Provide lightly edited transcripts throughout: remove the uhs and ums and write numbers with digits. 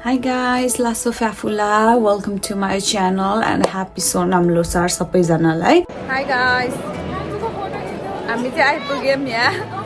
Hi guys, Lasso Fafula. Welcome to my channel and happy Sonam Losar सबैजनालाई. Hi guys. हामी चाहिँ आइपुग्यौँ यहाँ.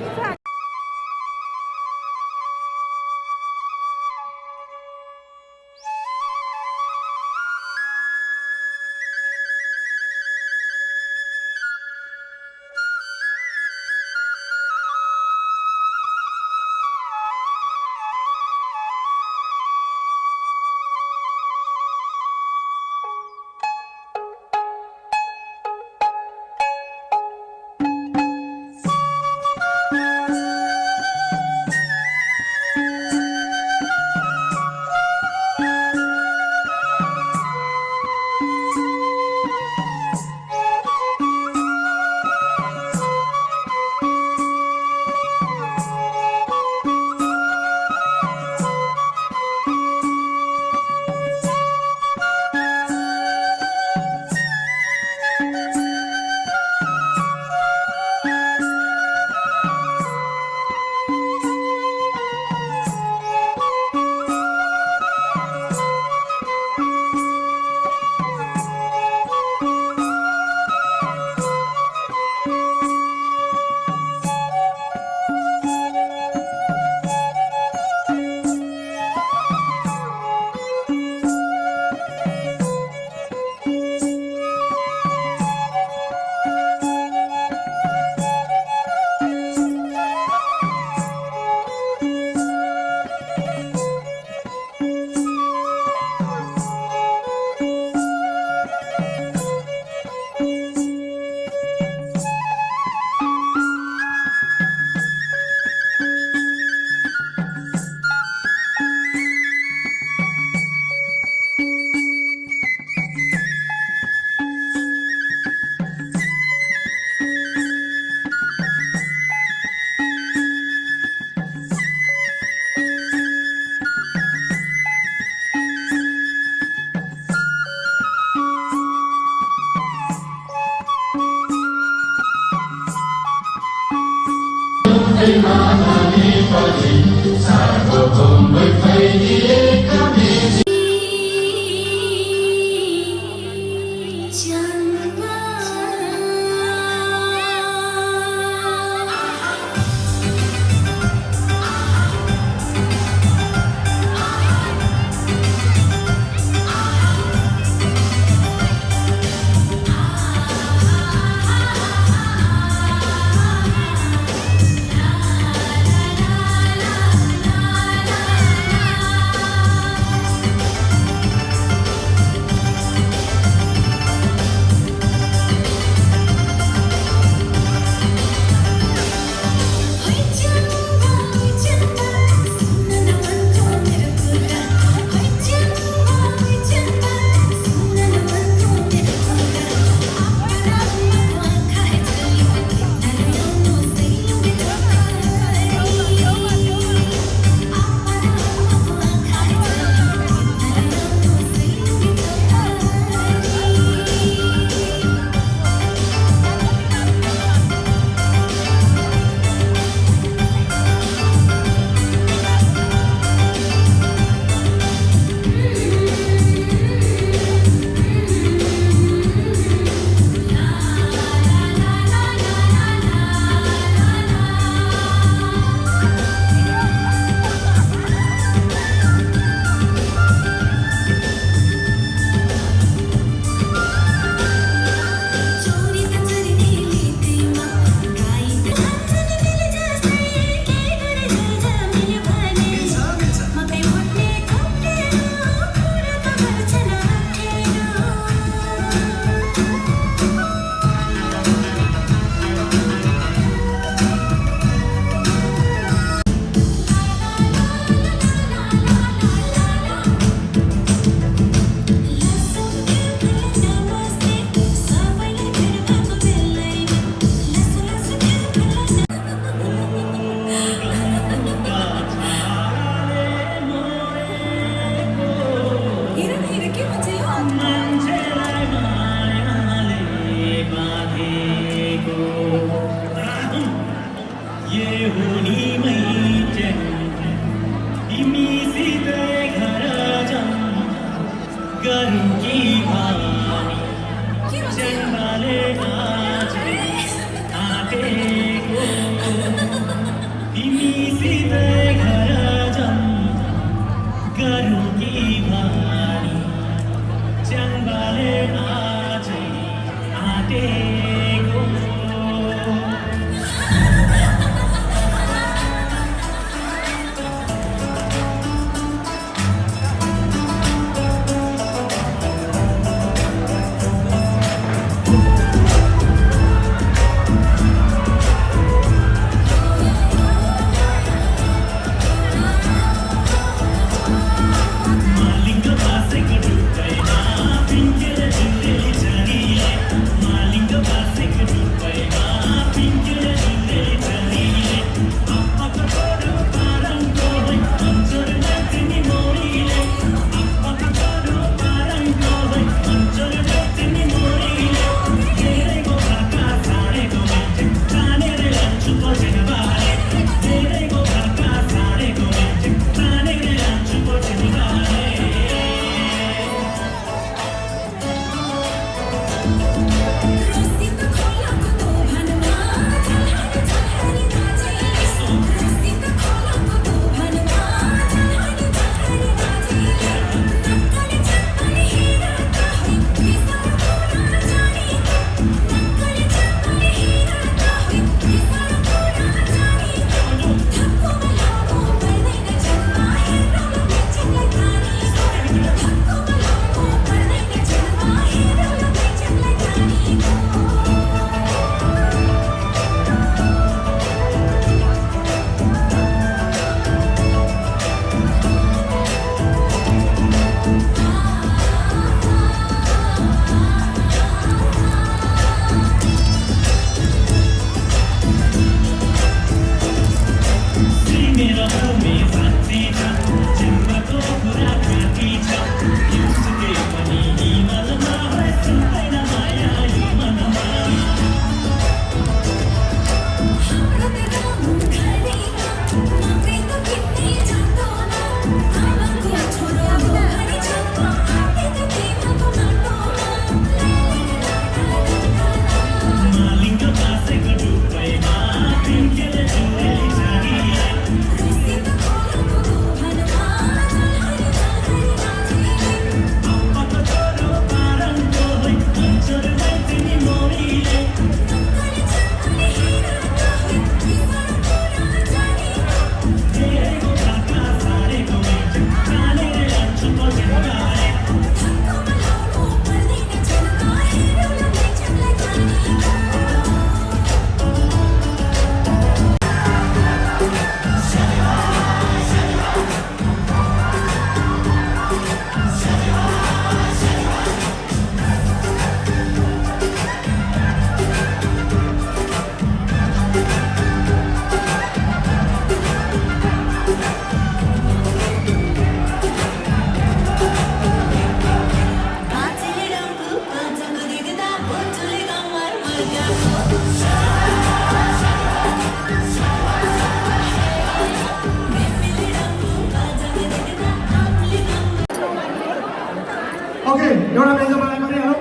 Okay एउटा मेजबान गरिहालौँ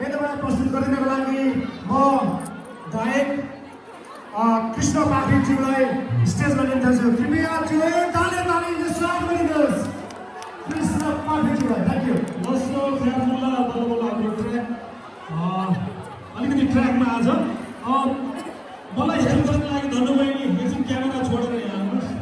मेजबान प्रस्तुत गरिदिनको लागि म गायक कृष्ण पाठकज्यूलाई स्टेजमा लिन चाहन्छु। कृपया ताली तालीले स्वागत गरिदिनुहोस् कृष्ण पाठकज्यूलाई। Thank you. दोस्रो ट्र्याकमा हाम्रो ट्र्याक अलिकति ट्र्याकमा आज मलाई हेल्प गर्नको लागि धन्यवाद। एकछिन क्यामेरा छोडेर यहाँ आउनुहोस्।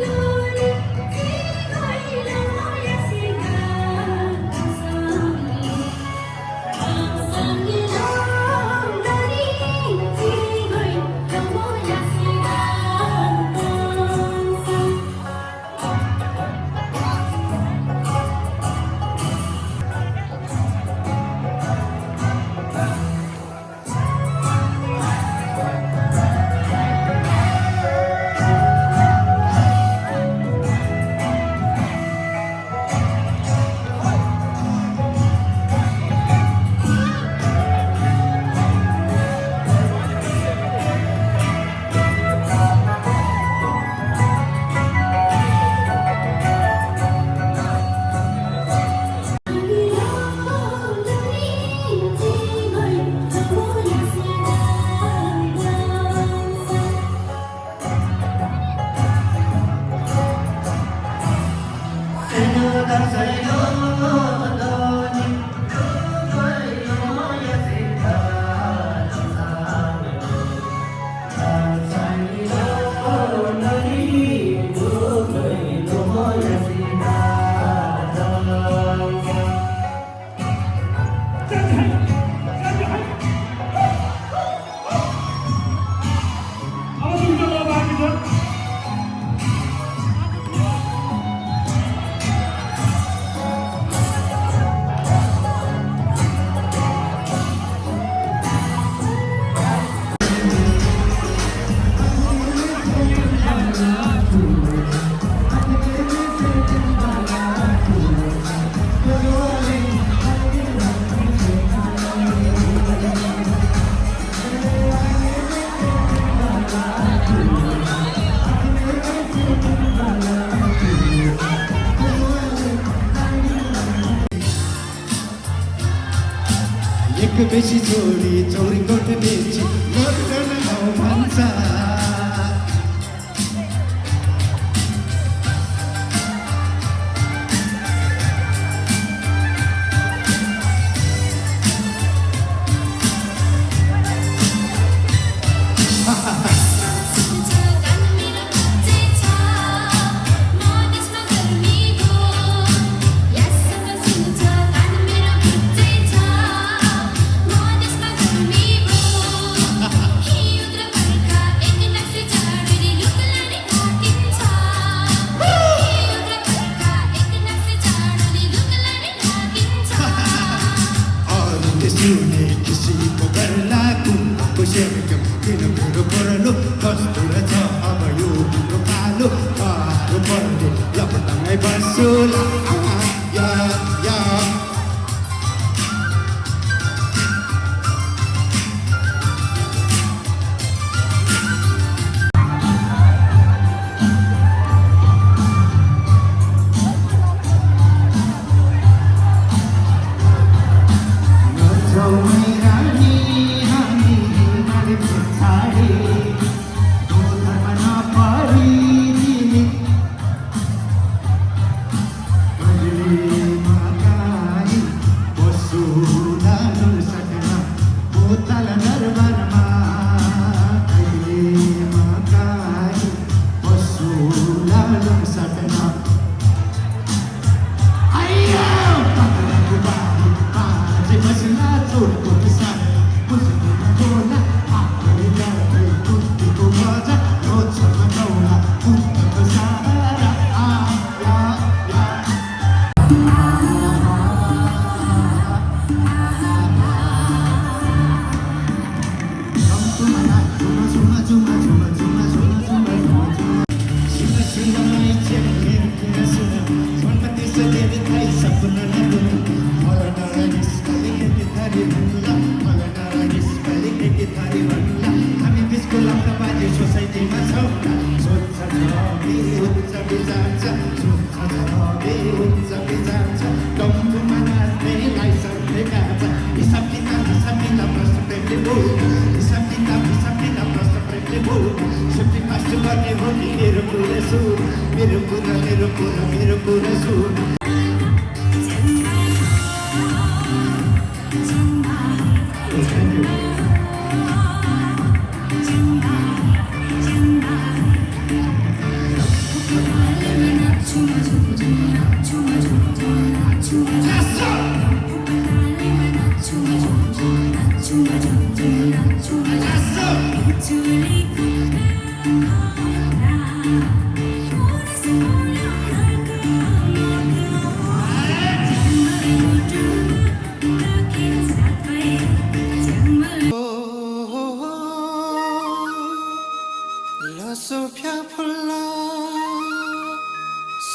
Lord. एक बेसी छोडी चौरी कोठ बेची लड्न आऊ भन्छ सुने किसीको गर्ला कुमको सेवकम किन मेरो परलो कस्तो रहेछ अब यो तिम्रो पालो पारो पर्ने लपटमै बसोला या या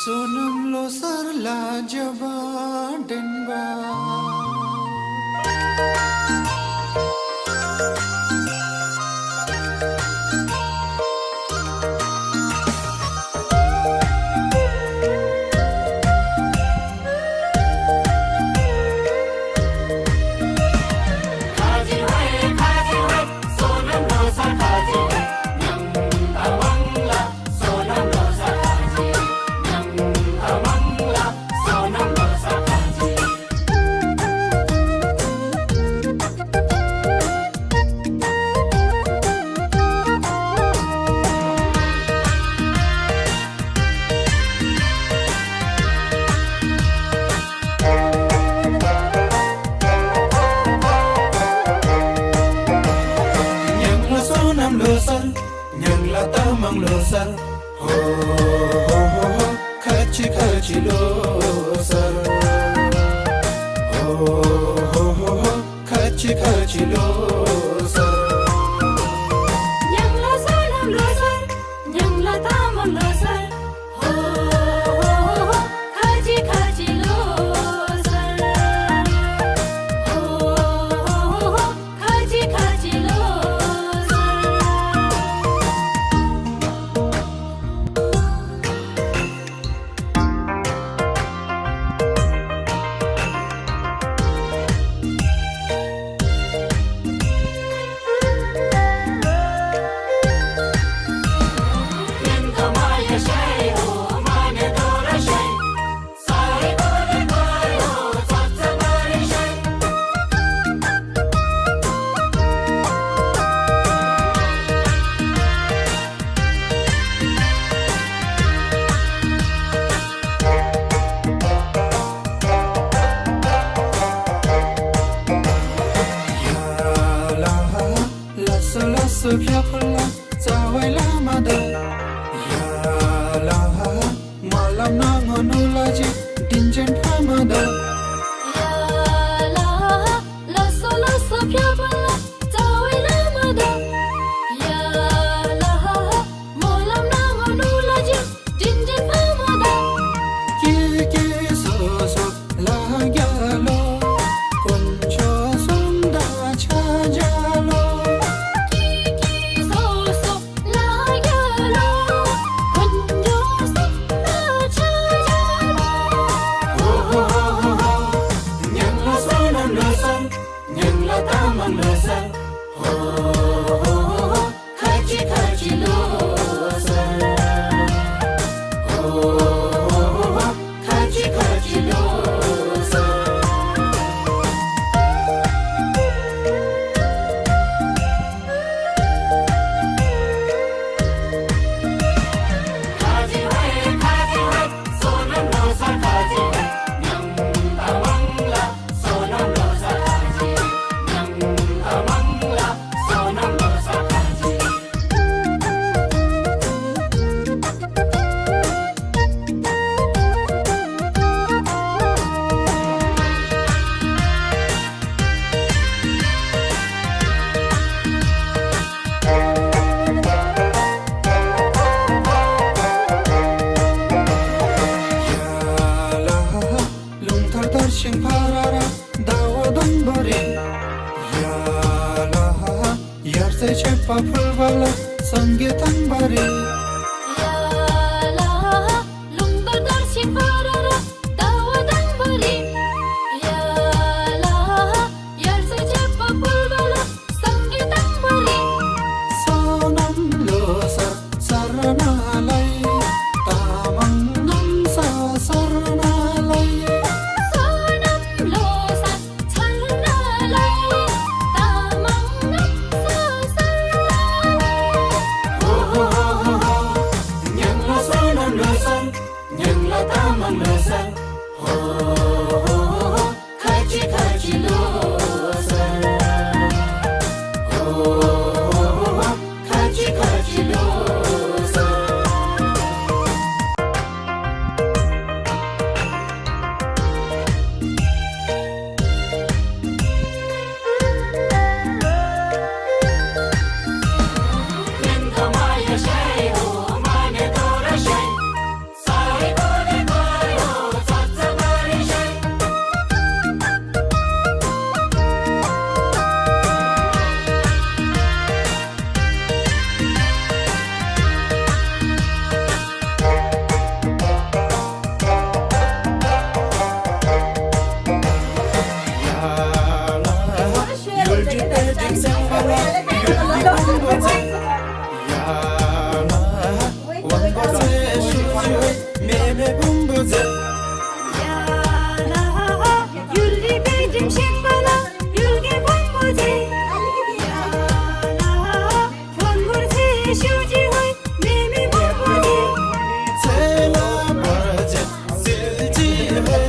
सोनम लो sir लाजबा डेनबा Loser, ho ho ho ho, kachi kachi loser, ho ho ho ho, kachi kachi loser. Yang loser, nam loser, yang latamam loser, ho ho ho, kachi kachi loser, ho ho ho, kachi kachi loser. फ्याफुल्ला चावैला मादा याला मालाम नांगनुलाजि दिन्जेन फामादा याला लसो लसो फ्याफुल्ला चावैला मादा याला मोलाम नांगनुलाजि दिन्जेन फामादा के सोसो लाग्यालो कुन्छो सुन्दा छाजालो सोसो लाग्यालो कुन्जो सुन्दा छाजालो Nyangla sonam losan, nyangla taman losan. Ho ho ho, kachi kachi losan. Ho ho ho, kachi kachi losan. Kachi hai, sonam losan kachi hai. Nyang tamangla, sonam losan kachi. Nyang tamangla, sonam losan kachi. Yala, lungthar darshin parara, dawa dambari. Yala, yarse chepa phulvala, sangeetan bari. याला लुंगर दर्शन पारारा दावा दंबरी याला यारसे चप्पा फुलवाला संगीत दंबरी Sonam losan saranalai, tamang nam sa saranalai. Sonam Losar छलनालाई Tamang सासरलाई Nyangla sonam losan, nyangla taman losan. Ho ho ho, kachi kachi losan. Ho ho ho, kachi kachi losan. Ningamaya shay ho, mane dora shay. Sai kone koyo, tatsamari shay. You'll be dating someone. याला युल्ली बेजिम शेंगला युल्गे भंगोजे याला भंगोजे शिवजी होय नेहमी भंगोजे छेला बरचे सिलजी होय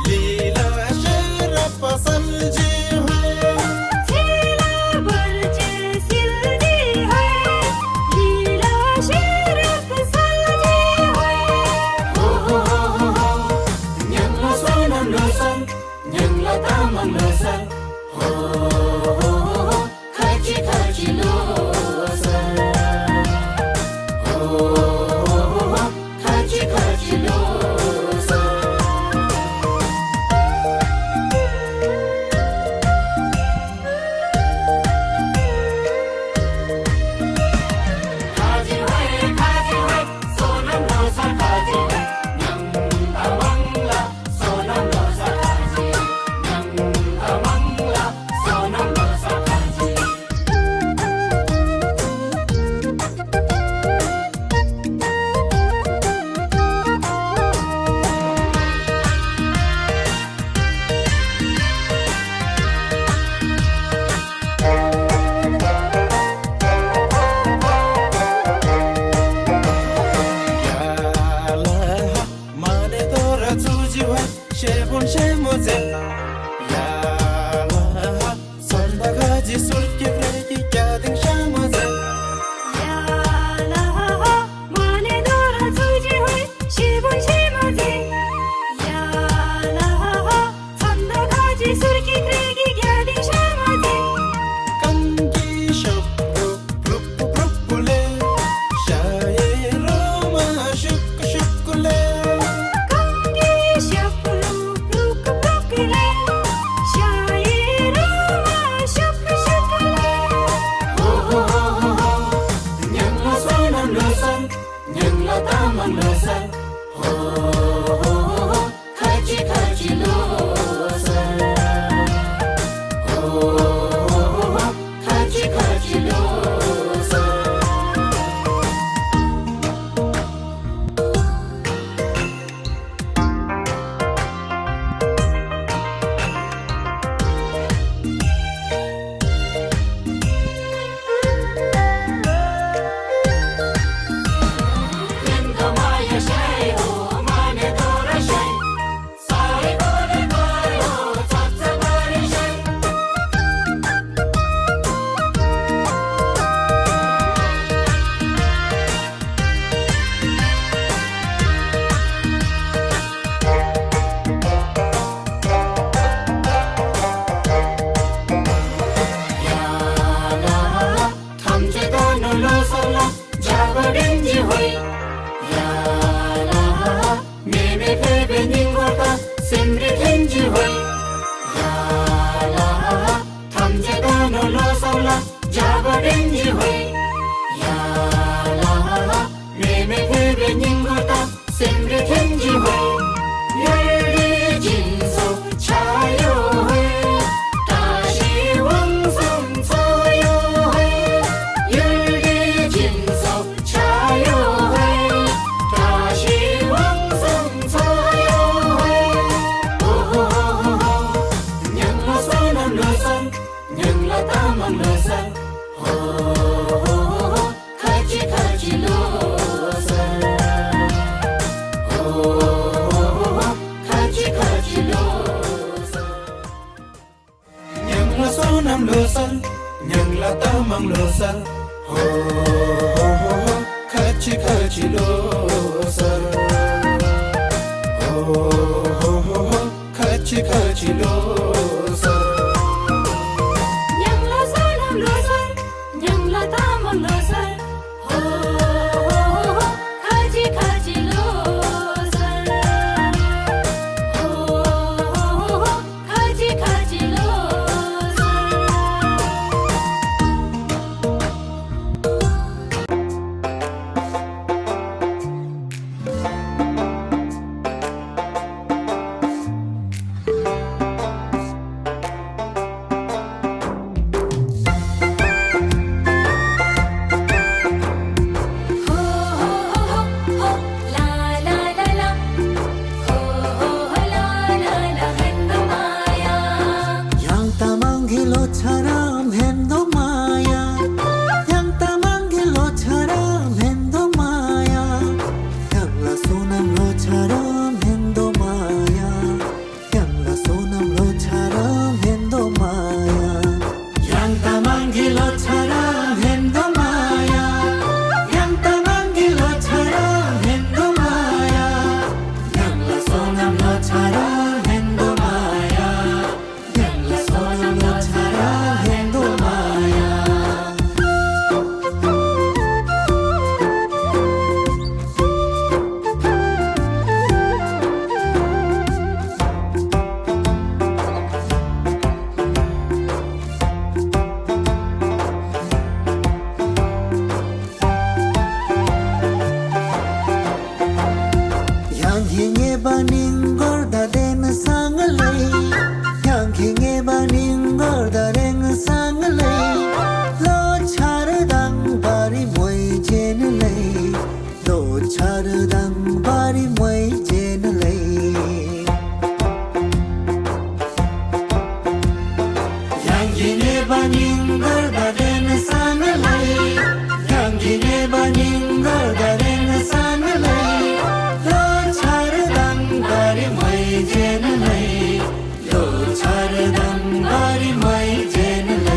लीला शेरफ सलजी होय शेबुन शेमुजे याला sonda gaji surki kreki kadin shamuze 잡아낸지 왜 야라 내내 그래 닝고다 생각했지 왜 열리 진속 차요해 다시 왕성 서요해 열리 진속 차요해 다시 왕성 서요해 오호호호 냥라선 암라선 냥라땀 암라선 호호호 같이 로선 호호호 같이 로선 냥라선 암라선 냥라땀 암라선 호호호 같이 로선 호호호 같이 로선 냥라선 암라선 냥라땀 암라선 호호호 가지 로선 호호호 가지 로선 양따만길로처럼 햄도 마야 양따만길로처럼 햄도 마야 양라소남로처럼 햄도 마야 양라소남로처럼 햄도 마야 양따만길로처럼 햄도 마야 양따만길로처럼 햄도 마야 양라소남로처럼 햄도 마야 양라소남로처럼 햄도 마야 양행에 반인 걸다 되는 상을 내 양행에 반인 걸다 되는 상을 내너 차르당 바리 뭐이 제는 내너 차르당 바리 뭐이 제는 내 양행에 반인 걸다 되는 상을 내 양행에 반인 걸다 되는 상을 내너 차르당 바리 뭐이 제는 내너 차르당 바리 뭐이 제는 내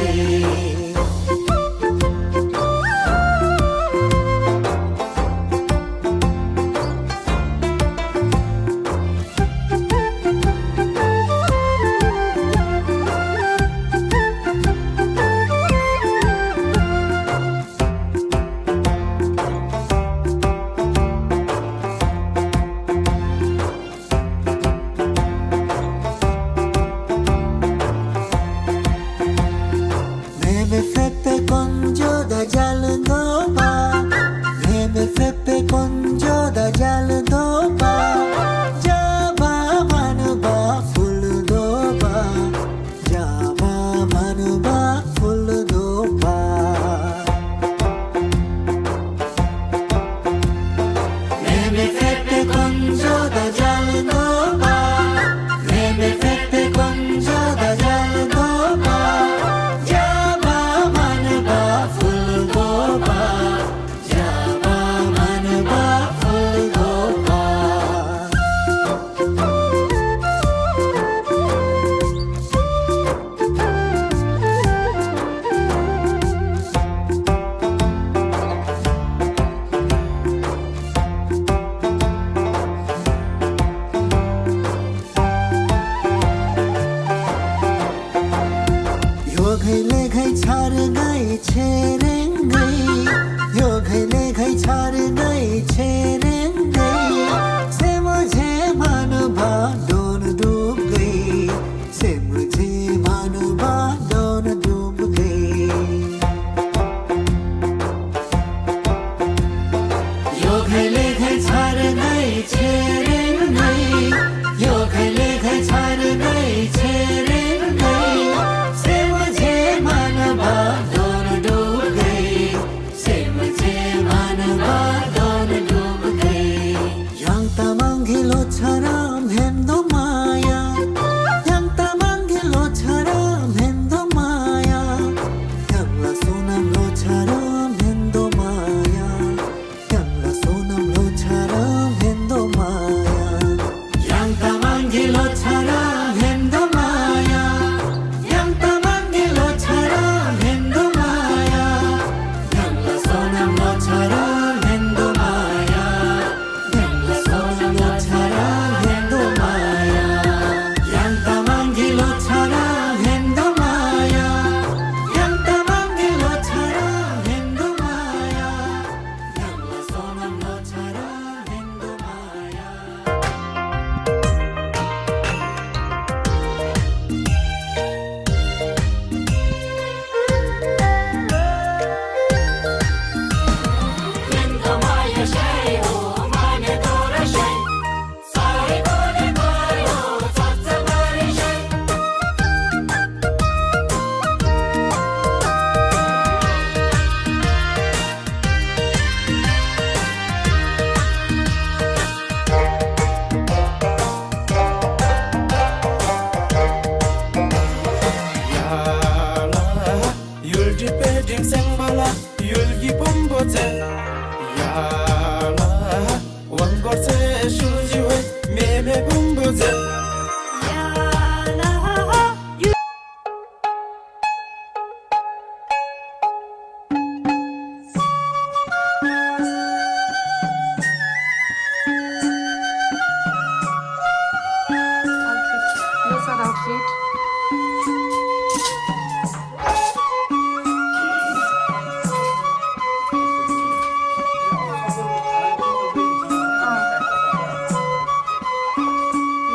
outfit.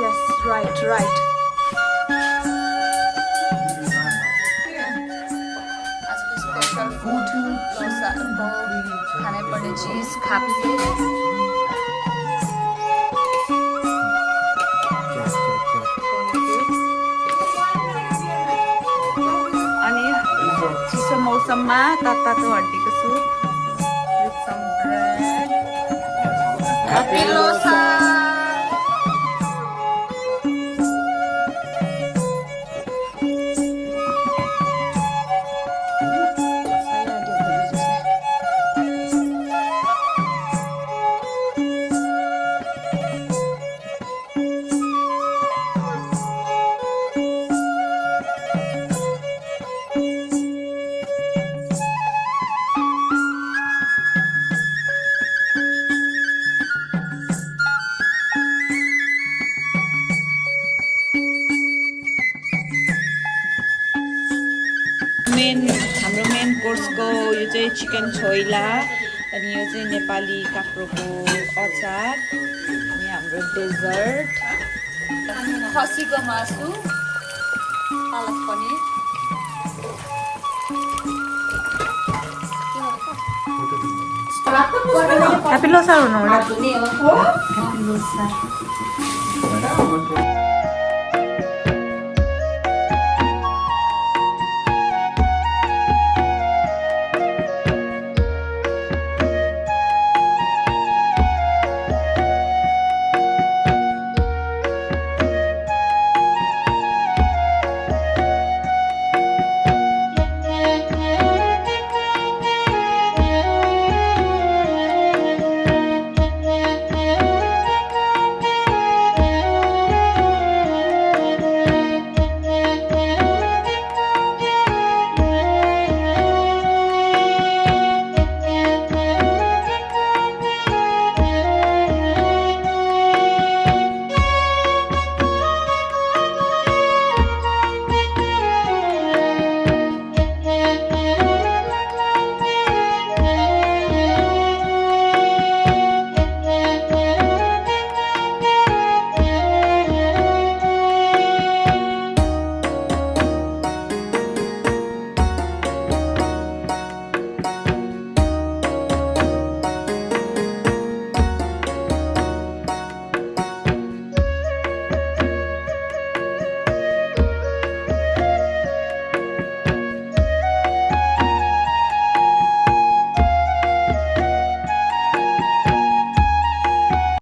Yes, right. आजको special food लोसारको खानै पर्ने चिज खाप्से अनि चिसो मौसममा तातो हड्डीको सुप with some bread. Happy Losar! हाम्रो मेन कोर्सको यो चाहिँ चिकन छोइला अनि यो चाहिँ नेपाली काँक्रोको अचार अनि हाम्रो डेजर्ट खसीको मासु पालक पनिर ह्यापी लोसार हुनु